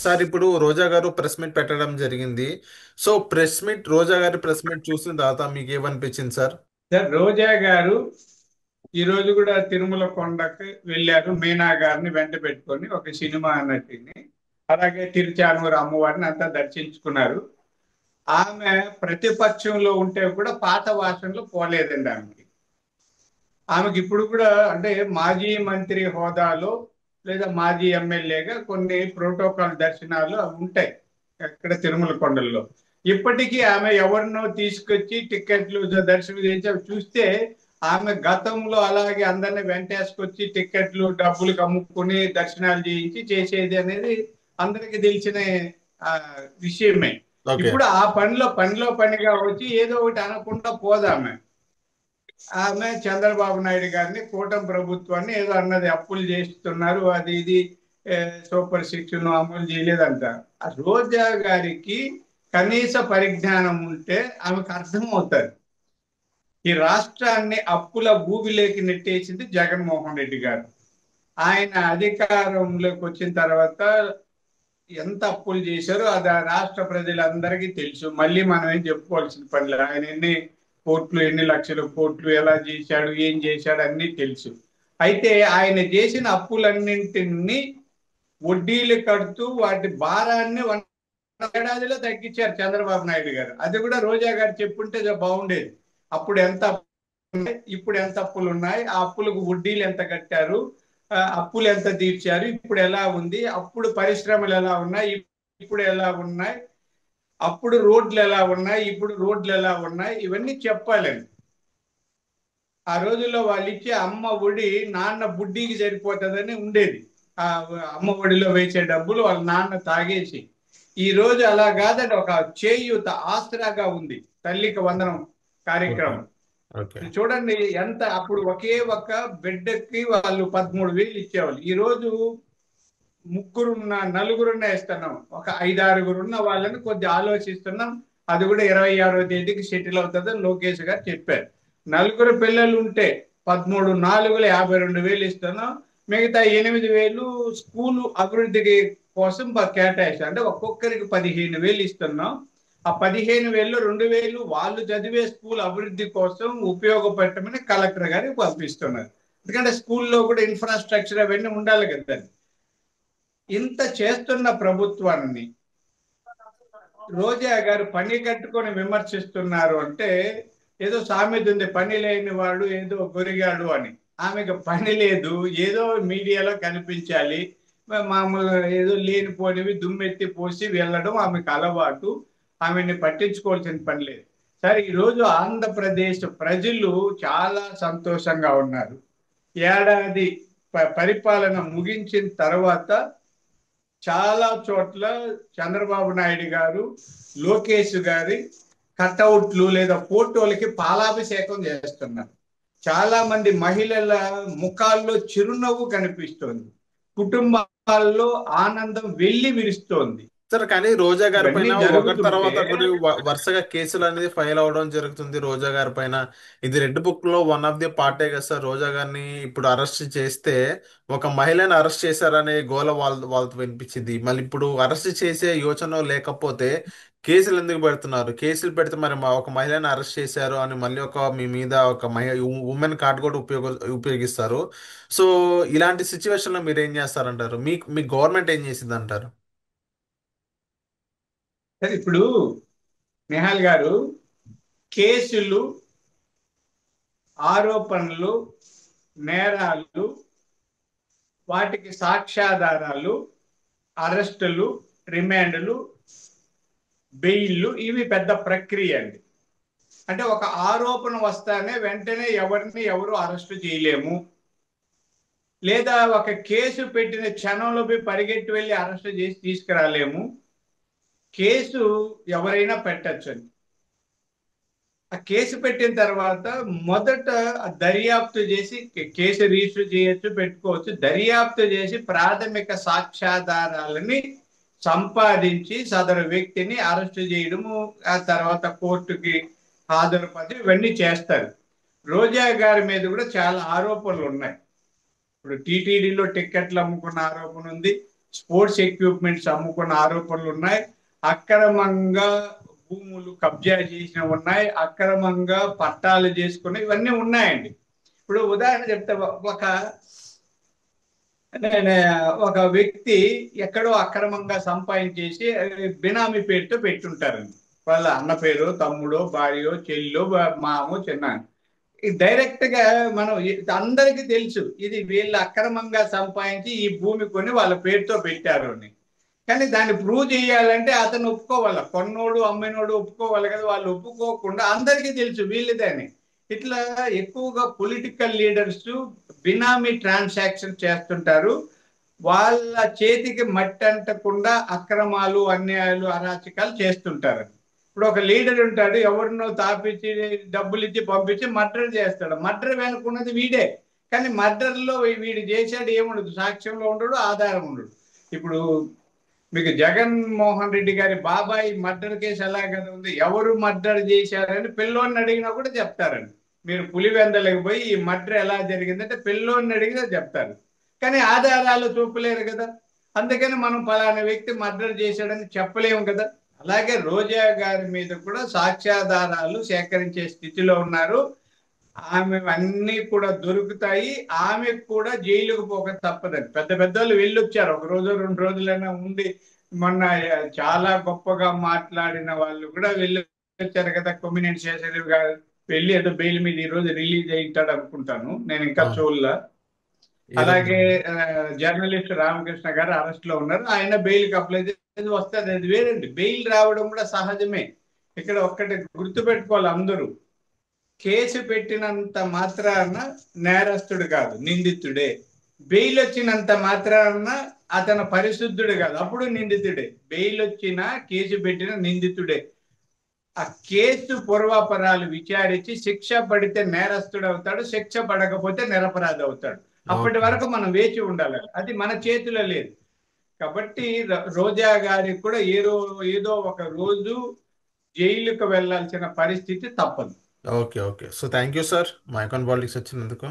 Sir ఇప్పుడు రోజా గారు press meet పెట్టడం జరిగింది. సో రోజా గారి ప్రెస్ మీట్ చూసిన తర్వాత మీకు ఏమనిపించింది సార్? సార్ రోజా గారు ఈ రోజు కూడా తిరుమల కొండకి వెళ్ళారు. మీనా గారిని వెంట పెట్టుకొని ఒక సినిమా నటిని, అలాగే తిరుచానూరు అమ్మవారిని అంతా దర్శించుకున్నారు. ఆమె ప్రతిపక్షంలో ఉంటే కూడా పాత వాసనలు పోలేదండి ఆమెకి. ఆమెకి ఇప్పుడు కూడా అంటే మాజీ మంత్రి హోదాలో లేదా మాజీ ఎమ్మెల్యేగా కొన్ని ప్రోటోకాల్ దర్శనాలు అవి ఉంటాయి ఎక్కడ తిరుమల కొండల్లో. ఇప్పటికీ ఆమె ఎవరినో తీసుకొచ్చి టిక్కెట్లు దర్శనం చేసి అవి చూస్తే ఆమె గతంలో అలాగే అందరిని వెంటేసుకొచ్చి టిక్కెట్లు డబ్బులు కమ్ముకుని దర్శనాలు చేయించి చేసేది అనేది అందరికీ తెలిసిన ఆ, విషయమే. ఓకే. ఇప్పుడు ఆ పనిలో పనిగా వచ్చి ఏదో ఒకటి అనకుండా పోదామె. ఆమె చంద్రబాబు నాయుడు గారిని కూటమి ప్రభుత్వాన్ని ఏదో అన్నది అప్పులు చేస్తున్నారు అది ఇది, సూపర్ సిక్స్ అమలు చేయలేదంట. ఆ రోజా గారికి కనీస పరిజ్ఞానం ఉంటే ఆమెకు అర్థం అవుతుంది. ఈ రాష్ట్రాన్ని అప్పుల ఊబిలోకి నెట్టేసింది జగన్మోహన్ రెడ్డి గారు. ఆయన అధికారంలోకి వచ్చిన తర్వాత ఎంత అప్పులు చేశారో అది ఆ రాష్ట్ర ప్రజలందరికీ తెలుసు. మళ్ళీ మనం ఏం చెప్పుకోవాల్సిన పని లేదు. ఆయన ఎన్ని కోట్లు, ఎన్ని లక్షల కోట్లు ఎలా చేశాడు, ఏం చేశాడు అన్నీ తెలుసు. అయితే ఆయన చేసిన అప్పులన్నింటినీ వడ్డీలు కడుతూ వాటి భారాన్ని ఏడాదిలో తగ్గించారు చంద్రబాబు నాయుడు గారు. అది కూడా రోజా గారు చెప్పుంటే బాగుండేది. అప్పుడు ఎంత ఉన్నాయి, ఇప్పుడు ఎంత అప్పులు ఉన్నాయి, ఆ అప్పులకు వడ్డీలు ఎంత కట్టారు, అప్పులు ఎంత తీర్చారు, ఇప్పుడు ఎలా ఉంది, అప్పుడు పరిశ్రమలు ఎలా ఉన్నాయి, ఇప్పుడు ఎలా ఉన్నాయి, అప్పుడు రోడ్లు ఎలా ఉన్నాయి, ఇప్పుడు రోడ్లు ఎలా ఉన్నాయి, ఇవన్నీ చెప్పాలండి. ఆ రోజుల్లో వాళ్ళు ఇచ్చే అమ్మ ఒడి నాన్న బుడ్డికి సరిపోతుందని ఉండేది. ఆ అమ్మ ఒడిలో వేసే డబ్బులు వాళ్ళ నాన్న తాగేసి, ఈ రోజు అలా కాదండి. ఒక చేయూత ఆసరాగా ఉంది తల్లికి వందనం ఓకే. కార్యక్రమం. ఓకే. చూడండి ఎంత అప్పుడు ఒకే ఒక్క బిడ్డకి వాళ్ళు 13,000 ఇచ్చేవాళ్ళు. ఈ రోజు ముగ్గురున్న నలుగురున్న ఇస్తున్నాం, ఒక ఐదారుగురున్న వాళ్ళని కొద్ది ఆలోచిస్తున్నాం. అది కూడా 26వ తేదీకి సెటిల్ అవుతుందని లోకేష్ గారు చెప్పారు. నలుగురు పిల్లలు ఉంటే 13 నాలుగులు 52,000 ఇస్తున్నాం. మిగతా 8,000 స్కూల్ అభివృద్ధికి కోసం కేటాయిస్తాం. అంటే ఒక్కొక్కరికి 15,000 ఇస్తున్నాం. ఆ 15,000 2,000 వాళ్ళు చదివే స్కూల్ అభివృద్ధి కోసం ఉపయోగపెట్టమని కలెక్టర్ గారికి పంపిస్తున్నారు. ఎందుకంటే స్కూల్లో కూడా ఇన్ఫ్రాస్ట్రక్చర్ అవన్నీ ఉండాలి కదా. ఇంత చేస్తున్న ప్రభుత్వాన్ని రోజా గారు పని కట్టుకొని విమర్శిస్తున్నారు అంటే, ఏదో సామెత ఉంది, పని లేని వాడు ఏదో గొరిగాడు అని. ఆమెకు పని లేదు, ఏదో మీడియాలో కనిపించాలి, మామూలు ఏదో లేనిపోనివి దుమ్మెత్తి పోసి వెళ్ళడం ఆమెకు అలవాటు. ఆమెని పట్టించుకోవాల్సిన పని లేదు. సరే, ఈరోజు ఆంధ్రప్రదేశ్ ప్రజలు చాలా సంతోషంగా ఉన్నారు. ఏడాది పరిపాలన ముగించిన తర్వాత చాలా చోట్ల చంద్రబాబు నాయుడు గారు, లోకేష్ గారి కటౌట్లు లేదా ఫోటోలకి పాలాభిషేకం చేస్తున్నారు. చాలా మంది మహిళల ముఖాల్లో చిరునవ్వు కనిపిస్తోంది. కుటుంబాల్లో ఆనందం వెళ్లి విరుస్తోంది. సార్ కానీ రోజా గారి ఇవన్నీ పైన ఒకరి జరుగుతుంటే తర్వాత ఒకరి వరుసగా కేసులు అనేది ఫైల్ అవడం జరుగుతుంది రోజా గారి పైన. ఇది రెడ్ బుక్ లో వన్ ఆఫ్ ది పార్టే కదా సార్. రోజా గారిని ఇప్పుడు అరెస్ట్ చేస్తే ఒక మహిళని అరెస్ట్ చేశారనే గోల వాళ్ళతో వినిపించింది. మళ్ళీ ఇప్పుడు అరెస్ట్ చేసే యోచన లేకపోతే కేసులు ఎందుకు పెడుతున్నారు? కేసులు పెడితే మరి ఒక మహిళని అరెస్ట్ చేశారు అని మళ్ళీ ఒక మీ మీద ఒక ఉమెన్ కార్డ్ కూడా ఉపయోగిస్తారు. సో ఇలాంటి సిచ్యువేషన్ లో మీరు ఏం చేస్తారంటారు? మీ గవర్నమెంట్ ఏం చేసింది అంటారు? సరే, ఇప్పుడు నిహాల్ గారు, కేసులు, ఆరోపణలు, నేరాలు, వాటికి సాక్ష్యాధారాలు, అరెస్టులు, రిమాండ్లు, బెయిల్లు, ఇవి పెద్ద ప్రక్రియ అండి. అంటే ఒక ఆరోపణ వస్తానే వెంటనే ఎవరు అరెస్ట్ చేయలేము. లేదా ఒక కేసు పెట్టిన క్షణంలో పోయి పరిగెట్టి వెళ్ళి అరెస్ట్ చేసి తీసుకురాలేము. కేసు ఎవరైనా పెట్టచ్చండి. ఆ కేసు పెట్టిన తర్వాత మొదట దర్యాప్తు చేసి కేసు రిజిస్టర్ చేయొచ్చు, పెట్టుకోవచ్చు. దర్యాప్తు చేసి ప్రాథమిక సాక్ష్యాధారాలని సంపాదించి సదరు వ్యక్తిని అరెస్ట్ చేయడము, ఆ తర్వాత కోర్టుకి హాజరుపరిచి ఇవన్నీ చేస్తారు. రోజా గారి మీద కూడా చాలా ఆరోపణలు ఉన్నాయి. ఇప్పుడు టీటీడీలో టిక్కెట్లు అమ్ముకున్న ఆరోపణ ఉంది. స్పోర్ట్స్ ఎక్విప్మెంట్స్ అమ్ముకున్న ఆరోపణలు ఉన్నాయి. అక్రమంగా భూములు కబ్జా చేసిన ఉన్నాయి, అక్రమంగా పట్టాలు చేసుకున్న ఇవన్నీ ఉన్నాయండి. ఇప్పుడు ఉదాహరణ చెప్తే, ఒక నేను ఒక వ్యక్తి ఎక్కడో అక్రమంగా సంపాదించేసి బినామీ పేరుతో పెట్టుంటారండి. వాళ్ళ అన్న పేరు, తమ్ముడో, భార్యో, చెల్లో, మామో, చిన్న, డైరెక్ట్ గా మనం అందరికీ తెలుసు ఇది వీళ్ళు అక్రమంగా సంపాదించి ఈ భూమి కొని వాళ్ళ పేరుతో పెట్టారు అని. కానీ దాన్ని ప్రూవ్ చేయాలంటే అతను ఒప్పుకోవాలి, కొన్నోడు అమ్మినోడు ఒప్పుకోవాలి కదా. వాళ్ళు ఒప్పుకోకుండా అందరికీ తెలుసు వీళ్ళదని. ఇట్లా ఎక్కువగా పొలిటికల్ లీడర్స్ బినామీ ట్రాన్సాక్షన్ చేస్తుంటారు. వాళ్ళ చేతికి మట్టి అంటకుండా అక్రమాలు, అన్యాయాలు, అరాచకాలు చేస్తుంటారు. ఇప్పుడు ఒక లీడర్ ఉంటాడు, ఎవరినో తాపించి డబ్బులు ఇచ్చి పంపించి మర్డర్ చేస్తాడు. మర్డర్ వెనుకున్నది వీడే, కానీ మర్డర్ లో వీడు చేశాడు ఏముండదు, సాక్ష్యంలో ఉండడు, ఆధారం ఉండడు. ఇప్పుడు మీకు జగన్మోహన్ రెడ్డి గారి బాబాయ్ మర్డర్ కేసు ఎలాగనే ఉంది, ఎవరు మర్డర్ చేశారని పిల్లోని అడిగినా కూడా చెప్తారండి. మీరు పులివెందలకు పోయి ఈ మర్డర్ ఎలా జరిగిందంటే పిల్లోని అడిగినా చెప్తారు, కానీ ఆధారాలు చూపలేరు కదా. అందుకని మనం ఫలానా వ్యక్తి మర్డర్ చేశాడని చెప్పలేము కదా. అలాగే రోజా గారి మీద కూడా సాక్ష్యాధారాలు సేకరించే స్థితిలో ఉన్నారు. ఆమె అన్ని కూడా దొరుకుతాయి. ఆమెకు కూడా జైలుకు పోక తప్పదండి. పెద్ద పెద్దోళ్ళు వెళ్ళొచ్చారు, ఒక రోజు 2 రోజులైనా ఉండి. మొన్న చాలా గొప్పగా మాట్లాడిన వాళ్ళు కూడా వెళ్ళొచ్చారు కదా. కొమ్మినేని శేషగిరి గారు వెళ్ళి ఏదో బెయిల్ మీద ఈ రోజు రిలీజ్ అయింటాడు అనుకుంటాను, నేను ఇంకా అవును. చూడలే. ఈ రోజు. అలాగే జర్నలిస్ట్ రామకృష్ణ గారు అరెస్ట్ లో ఉన్నారు, ఆయన బెయిల్ కి అప్లై చేసి వస్తుంది. అది వేరండి, బెయిల్ రావడం కూడా సహజమే. ఇక్కడ ఒక్కటి గుర్తుపెట్టుకోవాలి అందరూ, కేసు పెట్టినంత మాత్రాన నేరస్తుడు కాదు, నిందితుడే. బెయిల్ వచ్చినంత మాత్రాన అతను పరిశుద్ధుడు కాదు, అప్పుడు నిందితుడే. బెయిల్ వచ్చినా కేసు పెట్టిన నిందితుడే. ఆ కేసు పూర్వాపరాలు విచారించి శిక్ష పడితే నేరస్తుడు అవుతాడు, శిక్ష పడకపోతే నిరపరాధి అవుతాడు. అప్పటి ఓకే. వరకు మనం వేచి ఉండాలి, అది మన చేతిలో లేదు. కాబట్టి రోజా గారికి కూడా ఏదో ఒక రోజు జైలుకు వెళ్లాల్సిన పరిస్థితి తప్పదు. Okay. Okay. So thank you sir, మా అకౌంట్ పాలిటిక్స్ వచ్చినందుకు.